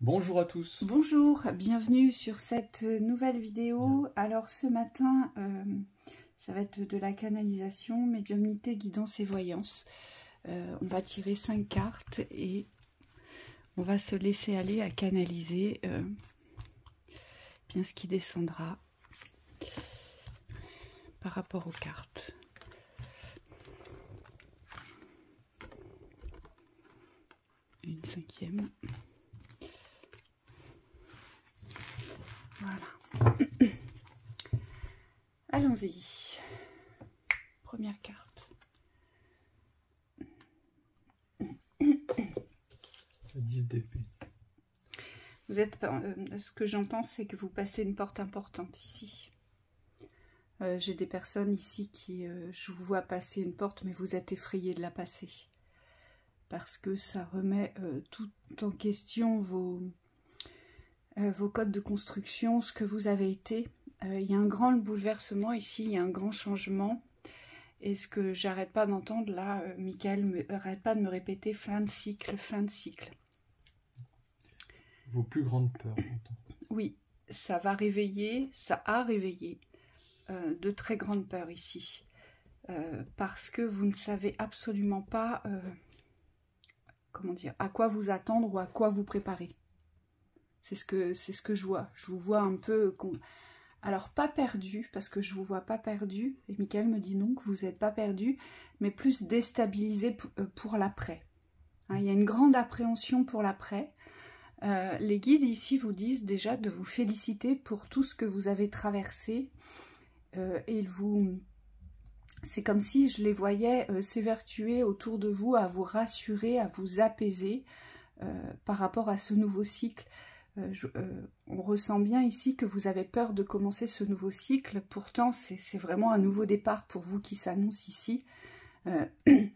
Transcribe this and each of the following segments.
Bonjour à tous. Bonjour, bienvenue sur cette nouvelle vidéo. Alors ce matin, ça va être de la canalisation, médiumnité, guidance et voyance. On va tirer 5 cartes et on va se laisser aller à canaliser bien ce qui descendra par rapport aux cartes. Une cinquième. Voilà. Allons-y. Première carte. 10 d'épée. Vous êtes, ce que j'entends, c'est que vous passez une porte importante ici. J'ai des personnes ici qui, je vous vois passer une porte, mais vous êtes effrayés de la passer. Parce que ça remet tout en question vos codes de construction, ce que vous avez été. Il y a un grand bouleversement ici, il y a un grand changement. Et ce que j'arrête pas d'entendre là, Michael arrête pas de me répéter fin de cycle, fin de cycle. Vos plus grandes peurs, j'entends. Oui, ça va réveiller, ça a réveillé de très grandes peurs ici. Parce que vous ne savez absolument pas, comment dire, à quoi vous attendre ou à quoi vous préparer. C'est ce que je vois. Je vous vois un peu... Alors, pas perdu, parce que je vous vois pas perdu. Et Michael me dit non, que vous n'êtes pas perdu, mais plus déstabilisé pour l'après. Hein, il y a une grande appréhension pour l'après. Les guides ici vous disent déjà de vous féliciter pour tout ce que vous avez traversé. Et c'est comme si je les voyais s'évertuer autour de vous, à vous rassurer, à vous apaiser par rapport à ce nouveau cycle. On ressent bien ici que vous avez peur de commencer ce nouveau cycle. Pourtant, c'est vraiment un nouveau départ pour vous qui s'annonce ici.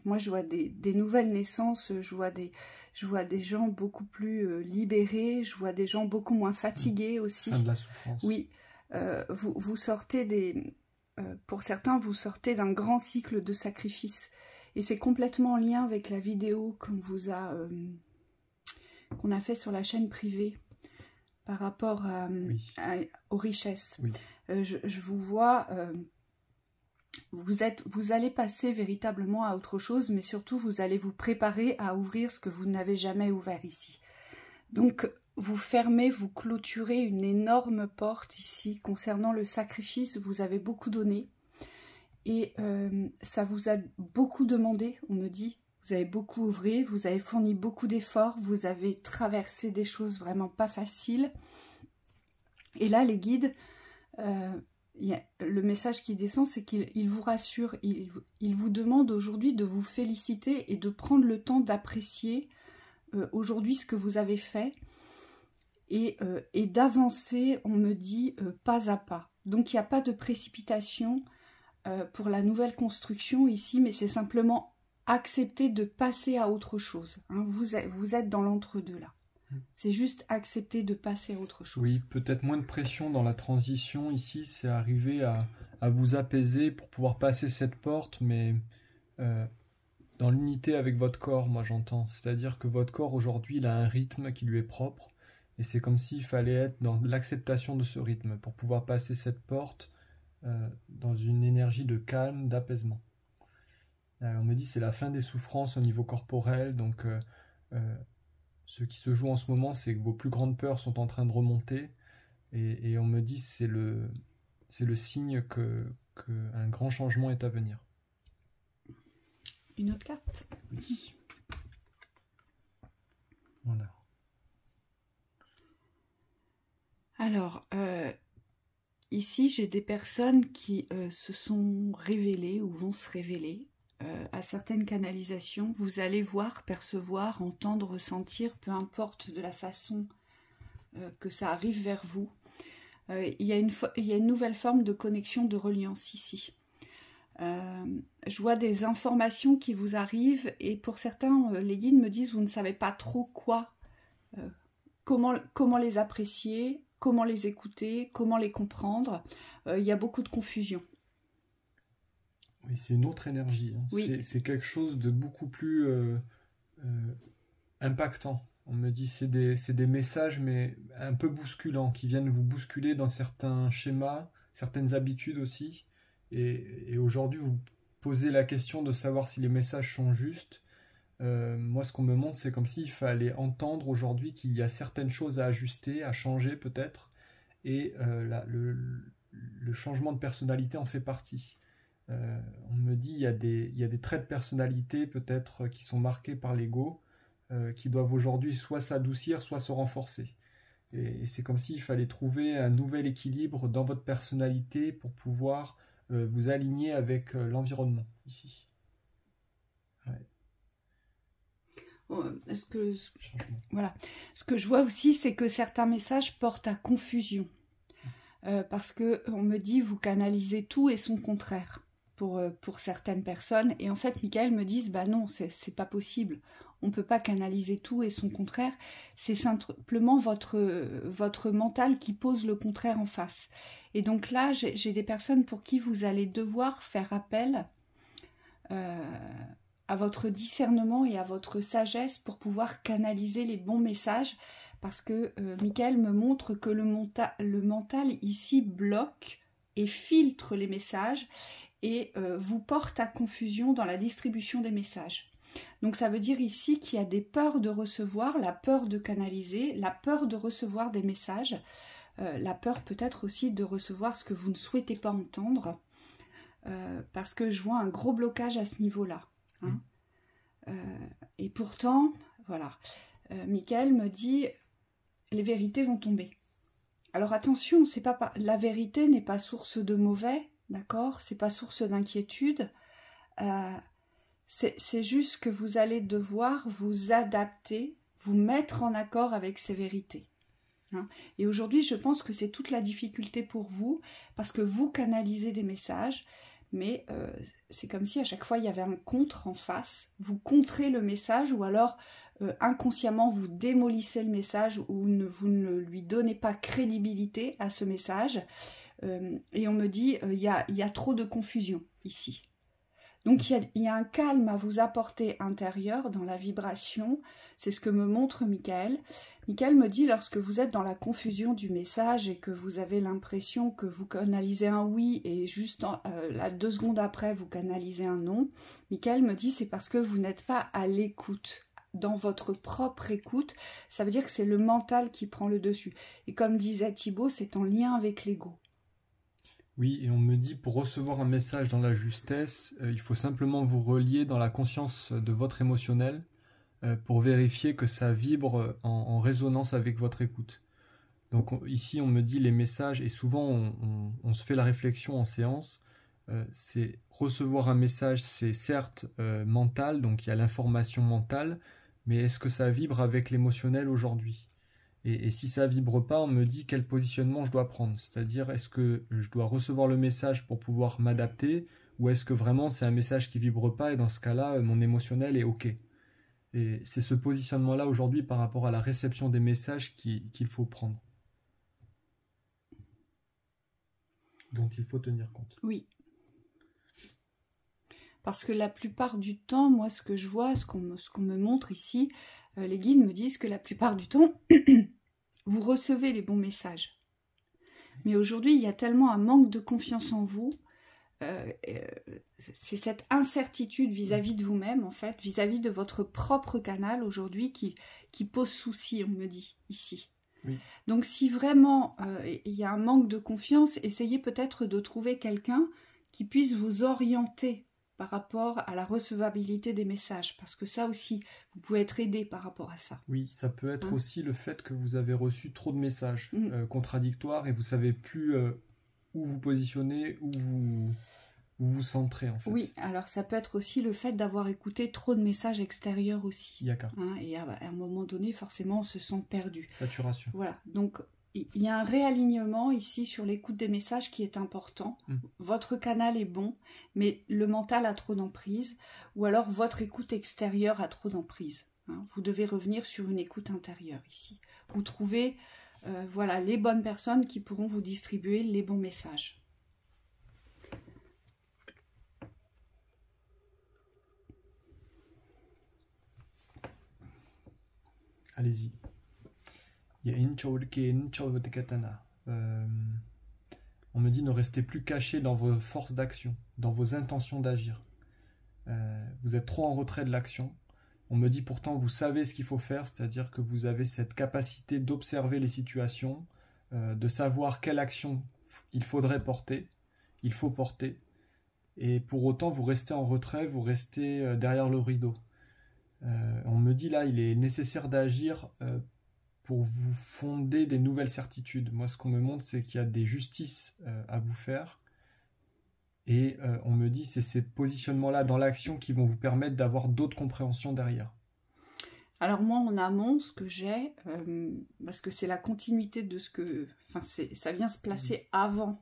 Moi, je vois des nouvelles naissances, je vois des gens beaucoup plus libérés, je vois des gens beaucoup moins fatigués aussi. Fin de la souffrance. Oui, vous sortez pour certains, vous sortez d'un grand cycle de sacrifice. Et c'est complètement en lien avec la vidéo qu'on a fait sur la chaîne privée par rapport aux richesses. Oui. Je vous vois... vous allez passer véritablement à autre chose, mais surtout vous allez vous préparer à ouvrir ce que vous n'avez jamais ouvert ici. Donc vous fermez, vous clôturez une énorme porte ici concernant le sacrifice. Vous avez beaucoup donné et ça vous a beaucoup demandé, on me dit. Vous avez beaucoup œuvré, vous avez fourni beaucoup d'efforts, vous avez traversé des choses vraiment pas faciles. Et là, les guides... le message qui descend, c'est qu'il vous rassure, il vous demande aujourd'hui de vous féliciter et de prendre le temps d'apprécier aujourd'hui ce que vous avez fait et d'avancer, on me dit, pas à pas. Donc il n'y a pas de précipitation pour la nouvelle construction ici, mais c'est simplement accepter de passer à autre chose. Hein. Vous êtes dans l'entre-deux là. C'est juste accepter de passer à autre chose. Oui, peut-être moins de pression dans la transition ici, c'est arriver à vous apaiser pour pouvoir passer cette porte, mais dans l'unité avec votre corps, moi j'entends. C'est-à-dire que votre corps aujourd'hui, il a un rythme qui lui est propre, et c'est comme s'il fallait être dans l'acceptation de ce rythme pour pouvoir passer cette porte dans une énergie de calme, d'apaisement. On me dit c'est la fin des souffrances au niveau corporel, donc... ce qui se joue en ce moment, c'est que vos plus grandes peurs sont en train de remonter. Et on me dit c'est le signe qu'un grand changement est à venir. Une autre carte? Oui. Voilà. Alors, ici, j'ai des personnes qui se sont révélées ou vont se révéler. À certaines canalisations, vous allez voir, percevoir, entendre, ressentir, peu importe de la façon que ça arrive vers vous. Il y a une nouvelle forme de connexion, de reliance ici. Je vois des informations qui vous arrivent et pour certains, les guides me disent vous ne savez pas trop quoi, comment les apprécier, comment les écouter, comment les comprendre. Il y a beaucoup de confusion. Oui, c'est une autre énergie. Hein. Oui. C'est quelque chose de beaucoup plus impactant On me dit c'est des messages, mais un peu bousculants, qui viennent vous bousculer dans certains schémas, certaines habitudes aussi. Et aujourd'hui, vous posez la question de savoir si les messages sont justes. Moi, ce qu'on me montre, c'est comme s'il fallait entendre aujourd'hui qu'il y a certaines choses à ajuster, à changer peut-être, et le changement de personnalité en fait partie. On me dit il y a des traits de personnalité peut-être qui sont marqués par l'ego, qui doivent aujourd'hui soit s'adoucir, soit se renforcer. Et c'est comme s'il fallait trouver un nouvel équilibre dans votre personnalité pour pouvoir vous aligner avec l'environnement ici. Ouais. Changement. Voilà. Ce que je vois aussi, c'est que certains messages portent à confusion. Parce que on me dit, vous canalisez tout et son contraire pour certaines personnes. Et en fait, Michael me dit, bah non, c'est pas possible. On ne peut pas canaliser tout et son contraire. C'est simplement votre mental qui pose le contraire en face. Et donc là, j'ai des personnes pour qui vous allez devoir faire appel à votre discernement et à votre sagesse pour pouvoir canaliser les bons messages. Parce que Michael me montre que le mental ici bloque et filtre les messages et vous porte à confusion dans la distribution des messages. Donc ça veut dire ici qu'il y a des peurs de recevoir, la peur de canaliser, la peur de recevoir des messages, la peur peut-être aussi de recevoir ce que vous ne souhaitez pas entendre, parce que je vois un gros blocage à ce niveau-là. Hein. Et pourtant, voilà, Michael me dit, les vérités vont tomber. Alors attention, c'est pas la vérité n'est pas source de mauvais, d'accord? C'est pas source d'inquiétude. C'est juste que vous allez devoir vous adapter, vous mettre en accord avec ces vérités. Hein. Et aujourd'hui, je pense que c'est toute la difficulté pour vous, parce que vous canalisez des messages, mais c'est comme si à chaque fois il y avait un contre en face. Vous contrez le message, ou alors inconsciemment vous démolissez le message, ou vous ne lui donnez pas crédibilité à ce message. Et on me dit il y a trop de confusion ici. Donc il y a un calme à vous apporter intérieur dans la vibration, c'est ce que me montre Michael. Michael me dit, lorsque vous êtes dans la confusion du message et que vous avez l'impression que vous canalisez un oui et juste la 2 secondes après vous canalisez un non, Michael me dit c'est parce que vous n'êtes pas à l'écoute. Dans votre propre écoute, ça veut dire que c'est le mental qui prend le dessus. Et comme disait Thibaut, c'est en lien avec l'ego. Oui, et on me dit pour recevoir un message dans la justesse, il faut simplement vous relier dans la conscience de votre émotionnel pour vérifier que ça vibre en résonance avec votre écoute. Donc ici, on me dit les messages, et souvent on se fait la réflexion en séance, c'est recevoir un message, c'est certes mental, donc il y a l'information mentale, mais est-ce que ça vibre avec l'émotionnel aujourd'hui ? Et si ça vibre pas, on me dit quel positionnement je dois prendre. C'est-à-dire, est-ce que je dois recevoir le message pour pouvoir m'adapter, ou est-ce que vraiment c'est un message qui vibre pas, et dans ce cas-là, mon émotionnel est OK. Et c'est ce positionnement-là aujourd'hui par rapport à la réception des messages qu'il faut prendre, dont il faut tenir compte. Oui. Parce que la plupart du temps, moi ce que je vois, ce qu'on me montre ici, les guides me disent que la plupart du temps, vous recevez les bons messages. Mais aujourd'hui, il y a tellement un manque de confiance en vous, c'est cette incertitude vis-à-vis de vous-même, en fait, vis-à-vis de votre propre canal aujourd'hui qui pose souci, on me dit, ici. Oui. Donc si vraiment il y a un manque de confiance, essayez peut-être de trouver quelqu'un qui puisse vous orienter par rapport à la recevabilité des messages, parce que ça aussi, vous pouvez être aidé par rapport à ça. Oui, ça peut être aussi le fait que vous avez reçu trop de messages contradictoires et vous savez plus où vous positionner, où vous centrez en fait. Oui, alors ça peut être aussi le fait d'avoir écouté trop de messages extérieurs aussi. D'accord. Et à un moment donné, forcément, on se sent perdu. Saturation. Voilà, donc il y a un réalignement ici sur l'écoute des messages qui est important. Votre canal est bon, mais le mental a trop d'emprise, ou alors votre écoute extérieure a trop d'emprise. Vous devez revenir sur une écoute intérieure ici. Vous trouvez voilà, les bonnes personnes qui pourront vous distribuer les bons messages. Allez-y. On me dit ne restez plus caché dans vos forces d'action, dans vos intentions d'agir. Vous êtes trop en retrait de l'action. On me dit pourtant vous savez ce qu'il faut faire, c'est-à-dire que vous avez cette capacité d'observer les situations, de savoir quelle action il faudrait porter, il faut porter, et pour autant vous restez en retrait, vous restez derrière le rideau. On me dit là il est nécessaire d'agir pour vous fonder des nouvelles certitudes. Moi ce qu'on me montre c'est qu'il y a des justices à vous faire, et on me dit c'est ces positionnements-là dans l'action qui vont vous permettre d'avoir d'autres compréhensions derrière. Alors moi en amont, ce que j'ai, parce que c'est la continuité de ce que... Enfin, ça vient se placer avant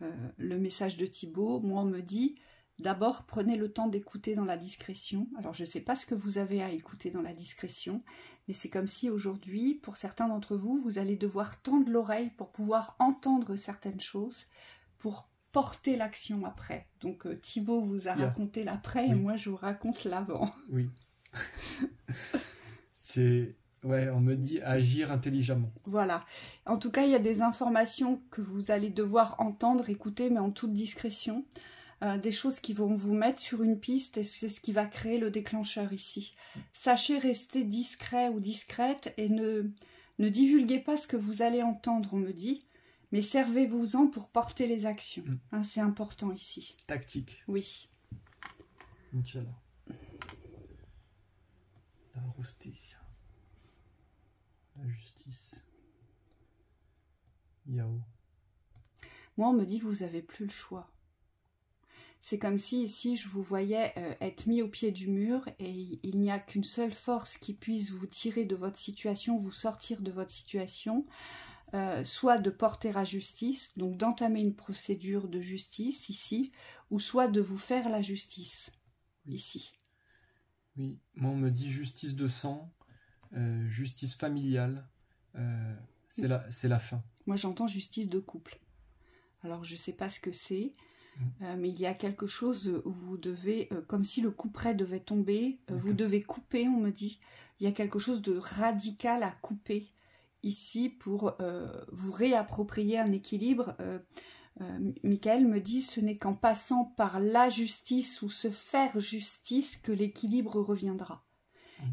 le message de Thibaut. Moi on me dit, d'abord prenez le temps d'écouter dans la discrétion. Alors je ne sais pas ce que vous avez à écouter dans la discrétion, mais c'est comme si aujourd'hui, pour certains d'entre vous, vous allez devoir tendre l'oreille pour pouvoir entendre certaines choses, pour porter l'action après. Donc Thibaut vous a raconté l'après, et moi je vous raconte l'avant. Oui. On me dit agir intelligemment. Voilà. En tout cas, il y a des informations que vous allez devoir entendre, écouter, mais en toute discrétion. Des choses qui vont vous mettre sur une piste, et c'est ce qui va créer le déclencheur ici. Sachez rester discret ou discrète et ne divulguez pas ce que vous allez entendre, on me dit, mais servez-vous-en pour porter les actions. C'est important ici. Tactique. Oui. Inch'Allah. La justice. La justice. Yao. Moi, on me dit que vous n'avez plus le choix. C'est comme si ici, je vous voyais être mis au pied du mur et il n'y a qu'une seule force qui puisse vous tirer de votre situation, vous sortir de votre situation, soit de porter à justice, donc d'entamer une procédure de justice ici, ou soit de vous faire la justice ici. Oui, moi on me dit justice de sang, justice familiale, c'est la fin. Moi j'entends justice de couple. Alors je ne sais pas ce que c'est, mais il y a quelque chose où vous devez, comme si le couperet devait tomber, vous devez couper, on me dit. Il y a quelque chose de radical à couper ici pour vous réapproprier un équilibre. Michael me dit ce n'est qu'en passant par la justice ou se faire justice que l'équilibre reviendra.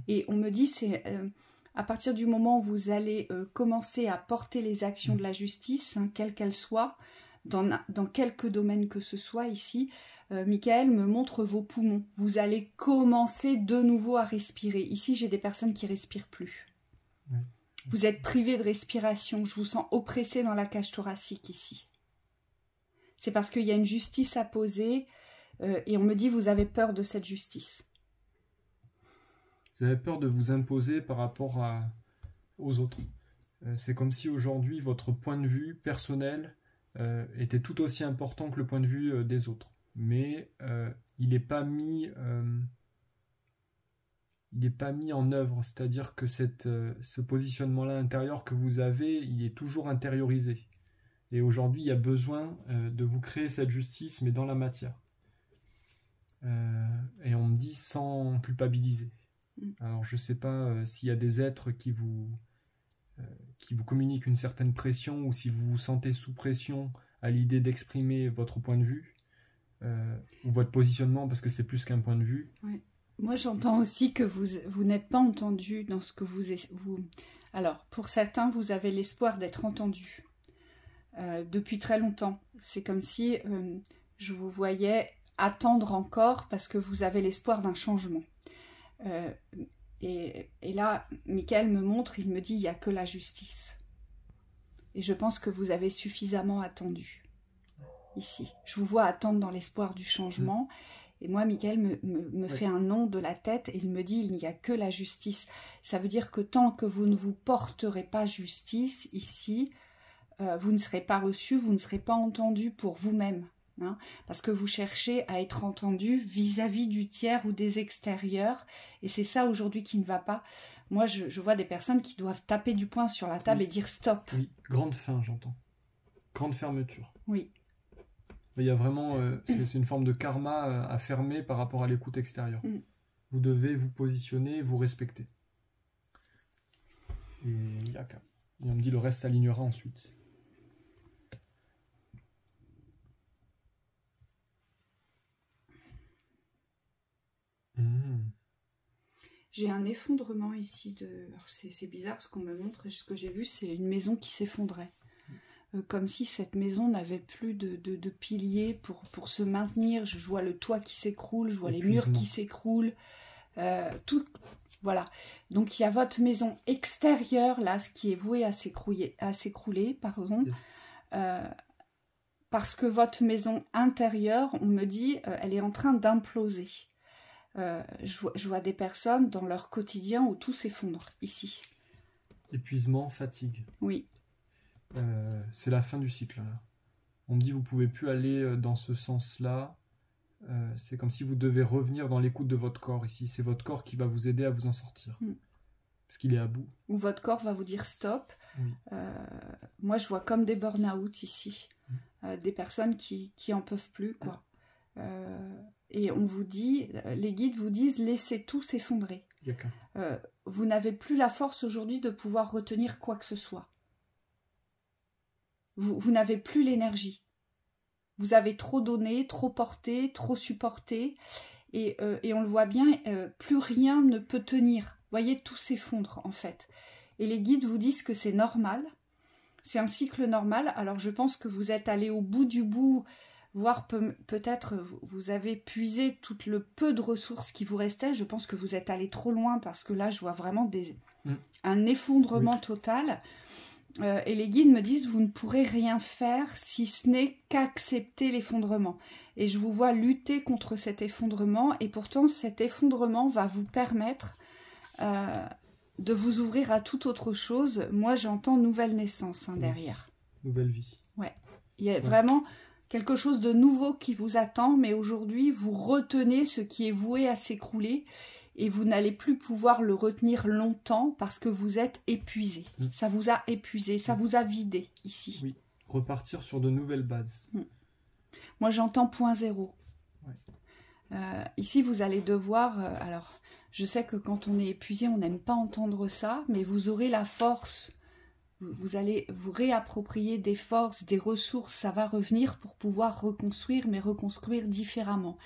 Et on me dit c'est à partir du moment où vous allez commencer à porter les actions de la justice, quelles qu'elles soient, dans quelques domaines que ce soit ici, Michael me montre vos poumons. Vous allez commencer de nouveau à respirer. Ici j'ai des personnes qui ne respirent plus. Vous êtes privé de respiration, je vous sens oppressé dans la cage thoracique ici. C'est parce qu'il y a une justice à poser et on me dit vous avez peur de cette justice. Vous avez peur de vous imposer par rapport aux autres. C'est comme si aujourd'hui votre point de vue personnel était tout aussi important que le point de vue des autres. Mais il n'est pas mis en œuvre, c'est-à-dire que ce positionnement-là intérieur que vous avez, il est toujours intériorisé. Et aujourd'hui, il y a besoin de vous créer cette justice, mais dans la matière. Et on me dit sans culpabiliser. Alors, je ne sais pas s'il y a des êtres qui vous communiquent une certaine pression, ou si vous vous sentez sous pression à l'idée d'exprimer votre point de vue, ou votre positionnement, parce que c'est plus qu'un point de vue. Oui. Moi, j'entends aussi que vous n'êtes pas entendu dans ce que vous... Alors, pour certains, vous avez l'espoir d'être entendu. Depuis très longtemps. C'est comme si je vous voyais attendre encore parce que vous avez l'espoir d'un changement. Et là, Michael me montre, il me dit, il n'y a que la justice. Et je pense que vous avez suffisamment attendu ici. Je vous vois attendre dans l'espoir du changement. Et moi, Michael me fait un nom de la tête et il me dit, il n'y a que la justice. Ça veut dire que tant que vous ne vous porterez pas justice ici, vous ne serez pas reçu, vous ne serez pas entendu pour vous-même. Parce que vous cherchez à être entendu vis-à-vis du tiers ou des extérieurs. Et c'est ça aujourd'hui qui ne va pas. Moi, je vois des personnes qui doivent taper du poing sur la table et dire stop. Oui, grande fin, j'entends. Grande fermeture. Oui. Il y a vraiment... c'est une forme de karma à fermer par rapport à l'écoute extérieure. Vous devez vous positionner, vous respecter. et Yaka. Et on me dit le reste s'alignera ensuite. J'ai un effondrement ici de... C'est bizarre ce qu'on me montre, et ce que j'ai vu, c'est une maison qui s'effondrait. Comme si cette maison n'avait plus de piliers pour se maintenir. Je vois le toit qui s'écroule, je vois les murs qui s'écroulent. Tout... Voilà. Donc il y a votre maison extérieure, là, qui est vouée à s'écrouler, pardon. Yes. Parce que votre maison intérieure, on me dit, elle est en train d'imploser. Je vois des personnes dans leur quotidien où tout s'effondre, ici. Épuisement, fatigue. Oui. C'est la fin du cycle, là. On me dit, vous ne pouvez plus aller dans ce sens-là. C'est comme si vous devez revenir dans l'écoute de votre corps, ici. C'est votre corps qui va vous aider à vous en sortir. Parce qu'il est à bout. Ou votre corps va vous dire stop. Oui. Moi, je vois comme des burn-out ici. Des personnes qui en peuvent plus, quoi. Et on vous dit, les guides vous disent, laissez tout s'effondrer. Vous n'avez plus la force aujourd'hui de pouvoir retenir quoi que ce soit. Vous n'avez plus l'énergie. Vous avez trop donné, trop porté, trop supporté. Et on le voit bien, plus rien ne peut tenir. Vous voyez, tout s'effondre en fait. Et les guides vous disent que c'est normal. C'est un cycle normal. Alors je pense que vous êtes allé au bout du bout, voire peut-être vous avez puisé tout le peu de ressources qui vous restaient. Je pense que vous êtes allé trop loin parce que là, je vois vraiment un effondrement total. Et les guides me disent, vous ne pourrez rien faire si ce n'est qu'accepter l'effondrement. Et je vous vois lutter contre cet effondrement. Et pourtant, cet effondrement va vous permettre de vous ouvrir à toute autre chose. Moi, j'entends nouvelle naissance derrière. Nouvelle vie. Ouais. Il y a vraiment quelque chose de nouveau qui vous attend. Mais aujourd'hui, vous retenez ce qui est voué à s'écrouler. Et vous n'allez plus pouvoir le retenir longtemps parce que vous êtes épuisé. Ça vous a épuisé, ça vous a vidé ici. Oui, repartir sur de nouvelles bases. Moi, j'entends point zéro. Ouais. Ici, vous allez devoir... alors, je sais que quand on est épuisé, on n'aime pas entendre ça, mais vous aurez la force. Vous allez vous réapproprier des forces, des ressources, ça va revenir pour pouvoir reconstruire, mais reconstruire différemment.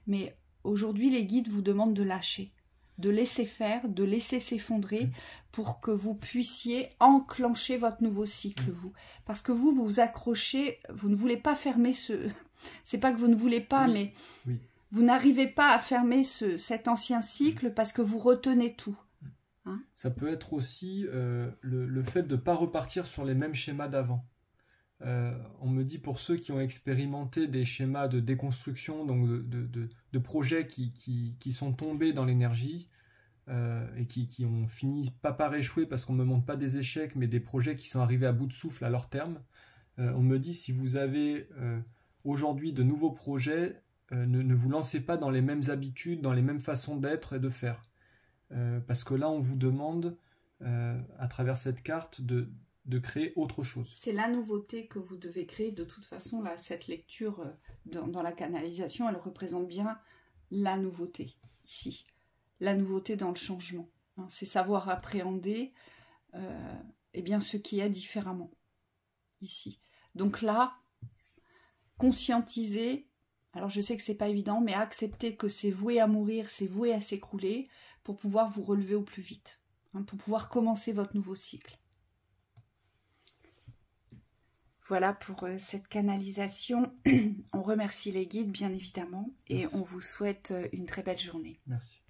Mais aujourd'hui, les guides vous demandent de lâcher. De laisser faire, de laisser s'effondrer pour que vous puissiez enclencher votre nouveau cycle, vous. Parce que vous vous accrochez, vous ne voulez pas fermer ce... C'est pas que vous ne voulez pas, mais vous n'arrivez pas à fermer cet ancien cycle parce que vous retenez tout. Hein? Ça peut être aussi le fait de ne pas repartir sur les mêmes schémas d'avant. On me dit pour ceux qui ont expérimenté des schémas de déconstruction, donc de projets qui sont tombés dans l'énergie et qui ont fini pas par échouer parce qu'on ne me montre pas des échecs, mais des projets qui sont arrivés à bout de souffle à leur terme. On me dit si vous avez aujourd'hui de nouveaux projets, ne vous lancez pas dans les mêmes habitudes, dans les mêmes façons d'être et de faire. Parce que là, on vous demande, à travers cette carte, de créer autre chose. C'est la nouveauté que vous devez créer. De toute façon, là, cette lecture dans la canalisation, elle représente bien la nouveauté, ici. La nouveauté dans le changement. Hein, c'est savoir appréhender eh bien, ce qui est différemment, ici. Donc là, conscientiser, alors je sais que c'est pas évident, mais accepter que c'est voué à mourir, c'est voué à s'écrouler, pour pouvoir vous relever au plus vite, hein, pour pouvoir commencer votre nouveau cycle. Voilà pour cette canalisation. On remercie les guides, bien évidemment, et on vous souhaite une très belle journée. Merci.